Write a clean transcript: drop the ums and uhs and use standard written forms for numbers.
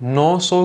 900